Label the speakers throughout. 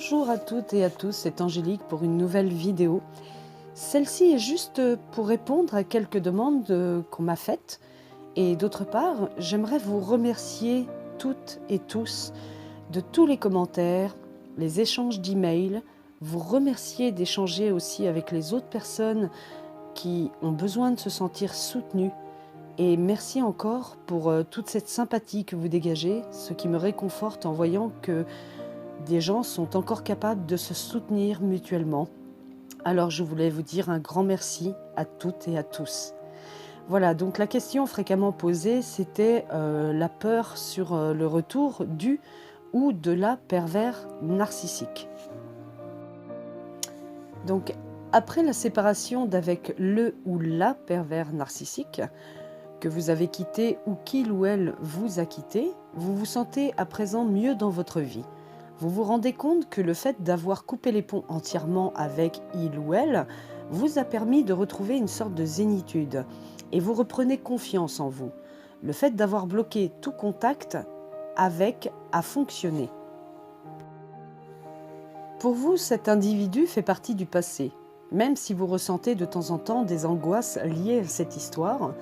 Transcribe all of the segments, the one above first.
Speaker 1: Bonjour à toutes et à tous, c'est Angélique pour une nouvelle vidéo. Celle-ci est juste pour répondre à quelques demandes qu'on m'a faites. Et d'autre part, j'aimerais vous remercier toutes et tous de tous les commentaires, les échanges d'emails, vous remercier d'échanger aussi avec les autres personnes qui ont besoin de se sentir soutenues. Et merci encore pour toute cette sympathie que vous dégagez, ce qui me réconforte en voyant que des gens sont encore capables de se soutenir mutuellement. Alors je voulais vous dire un grand merci à toutes et à tous. Voilà, donc la question fréquemment posée, c'était la peur sur le retour du ou de la pervers narcissique. Donc après la séparation d'avec le ou la pervers narcissique, que vous avez quitté ou qu'il ou elle vous a quitté, vous vous sentez à présent mieux dans votre vie. Vous vous rendez compte que le fait d'avoir coupé les ponts entièrement avec il ou elle vous a permis de retrouver une sorte de zénitude et vous reprenez confiance en vous. Le fait d'avoir bloqué tout contact avec a fonctionné. Pour vous, cet individu fait partie du passé. Même si vous ressentez de temps en temps des angoisses liées à cette histoire,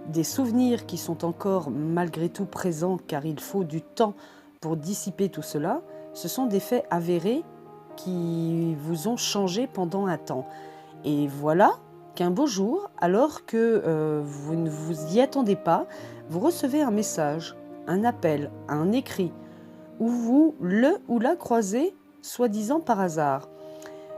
Speaker 1: des souvenirs qui sont encore malgré tout présents car il faut du temps pour dissiper tout cela, ce sont des faits avérés qui vous ont changé pendant un temps. Et voilà qu'un beau jour, alors que vous ne vous y attendez pas, vous recevez un message, un appel, un écrit, où vous le ou la croisez, soi-disant par hasard.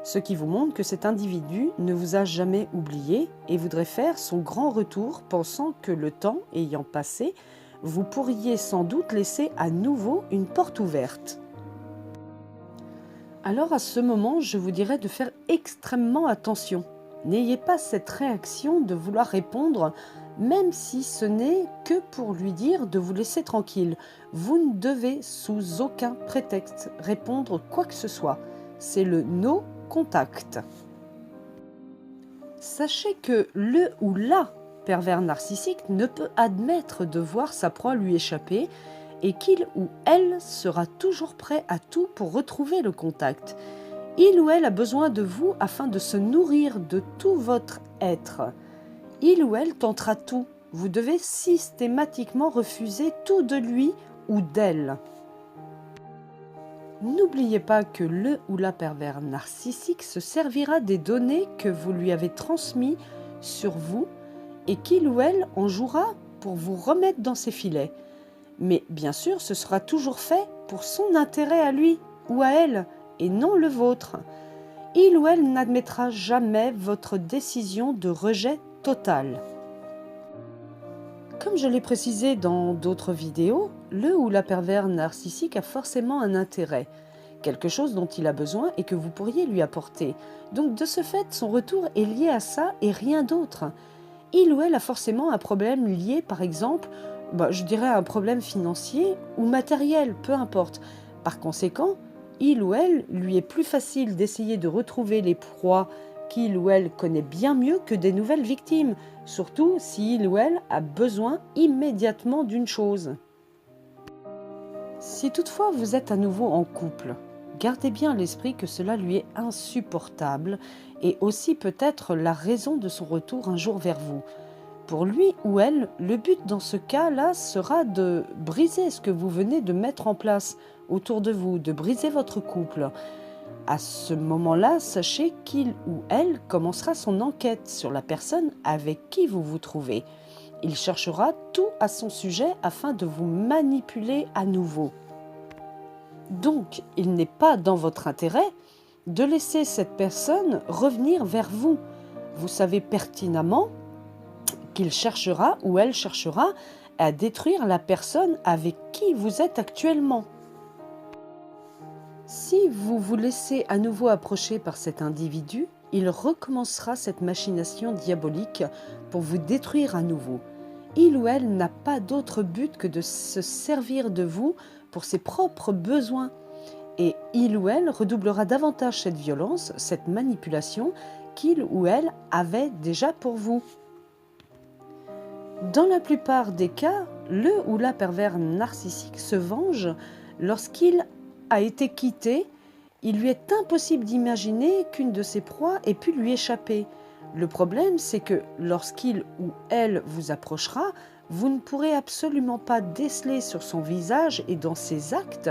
Speaker 1: Ce qui vous montre que cet individu ne vous a jamais oublié et voudrait faire son grand retour, pensant que le temps ayant passé, vous pourriez sans doute laisser à nouveau une porte ouverte. Alors à ce moment, je vous dirais de faire extrêmement attention. N'ayez pas cette réaction de vouloir répondre, même si ce n'est que pour lui dire de vous laisser tranquille. Vous ne devez sous aucun prétexte répondre quoi que ce soit. C'est le no contact. Sachez que le ou la pervers narcissique ne peut admettre de voir sa proie lui échapper et qu'il ou elle sera toujours prêt à tout pour retrouver le contact. Il ou elle a besoin de vous afin de se nourrir de tout votre être. Il ou elle tentera tout. Vous devez systématiquement refuser tout de lui ou d'elle. N'oubliez pas que le ou la pervers narcissique se servira des données que vous lui avez transmises sur vous et qu'il ou elle en jouera pour vous remettre dans ses filets. Mais bien sûr, ce sera toujours fait pour son intérêt à lui ou à elle et non le vôtre. Il ou elle n'admettra jamais votre décision de rejet total. Comme je l'ai précisé dans d'autres vidéos, le ou la pervers narcissique a forcément un intérêt, quelque chose dont il a besoin et que vous pourriez lui apporter. Donc de ce fait, son retour est lié à ça et rien d'autre. Il ou elle a forcément un problème lié, par exemple, je dirais un problème financier ou matériel, peu importe. Par conséquent, il ou elle lui est plus facile d'essayer de retrouver les proies qu'il ou elle connaît bien mieux que des nouvelles victimes, surtout si il ou elle a besoin immédiatement d'une chose. Si toutefois vous êtes à nouveau en couple, gardez bien à l'esprit que cela lui est insupportable et aussi peut-être la raison de son retour un jour vers vous. Pour lui ou elle, le but dans ce cas-là sera de briser ce que vous venez de mettre en place autour de vous, de briser votre couple. À ce moment-là, sachez qu'il ou elle commencera son enquête sur la personne avec qui vous vous trouvez. Il cherchera tout à son sujet afin de vous manipuler à nouveau. Donc, il n'est pas dans votre intérêt de laisser cette personne revenir vers vous. Vous savez pertinemment qu'il cherchera ou elle cherchera à détruire la personne avec qui vous êtes actuellement. Si vous vous laissez à nouveau approcher par cet individu, il recommencera cette machination diabolique pour vous détruire à nouveau. Il ou elle n'a pas d'autre but que de se servir de vous pour ses propres besoins. Et il ou elle redoublera davantage cette violence, cette manipulation qu'il ou elle avait déjà pour vous. Dans la plupart des cas, le ou la pervers narcissique se venge lorsqu'il a été quitté Il lui est impossible d'imaginer qu'une de ses proies ait pu lui échapper. Le problème, c'est que lorsqu'il ou elle vous approchera, vous ne pourrez absolument pas déceler sur son visage et dans ses actes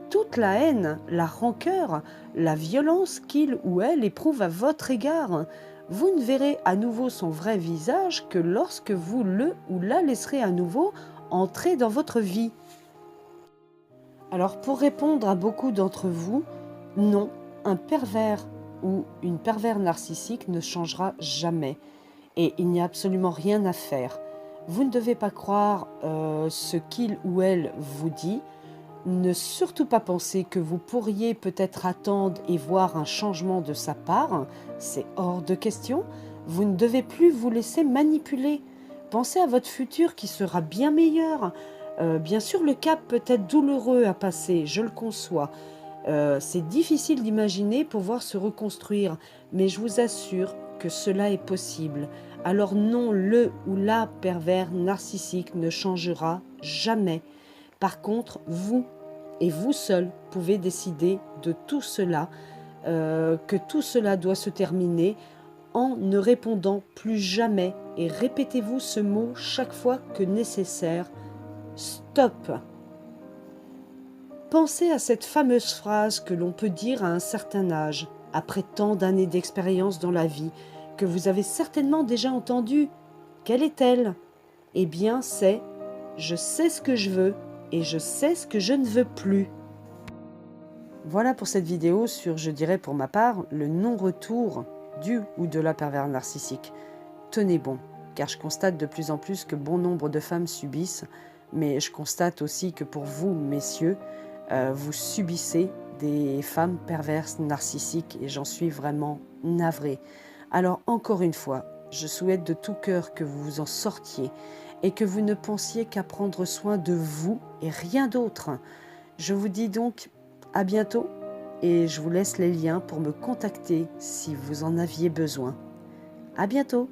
Speaker 1: toute la haine, la rancœur, la violence qu'il ou elle éprouve à votre égard. Vous ne verrez à nouveau son vrai visage que lorsque vous le ou la laisserez à nouveau entrer dans votre vie. Alors pour répondre à beaucoup d'entre vous, non, un pervers ou une pervers narcissique ne changera jamais et il n'y a absolument rien à faire. Vous ne devez pas croire ce qu'il ou elle vous dit. Ne surtout pas penser que vous pourriez peut-être attendre et voir un changement de sa part. C'est hors de question. Vous ne devez plus vous laisser manipuler. Pensez à votre futur qui sera bien meilleur. Bien sûr, le cap peut être douloureux à passer, je le conçois. C'est difficile d'imaginer pouvoir se reconstruire, mais je vous assure que cela est possible. Alors non, le ou la pervers narcissique ne changera jamais. Par contre, vous et vous seul pouvez décider de tout cela, que tout cela doit se terminer en ne répondant plus jamais et répétez-vous ce mot chaque fois que nécessaire. Stop. Pensez à cette fameuse phrase que l'on peut dire à un certain âge, après tant d'années d'expérience dans la vie, que vous avez certainement déjà entendue. Quelle est-elle? Eh bien, c'est « Je sais ce que je veux et je sais ce que je ne veux plus ». Voilà pour cette vidéo sur, je dirais pour ma part, le non-retour du ou de la pervers narcissique. Tenez bon, car je constate de plus en plus que bon nombre de femmes subissent, mais je constate aussi que pour vous, messieurs, vous subissez des femmes perverses narcissiques et j'en suis vraiment navrée. Alors encore une fois, je souhaite de tout cœur que vous vous en sortiez et que vous ne pensiez qu'à prendre soin de vous et rien d'autre. Je vous dis donc à bientôt et je vous laisse les liens pour me contacter si vous en aviez besoin. À bientôt!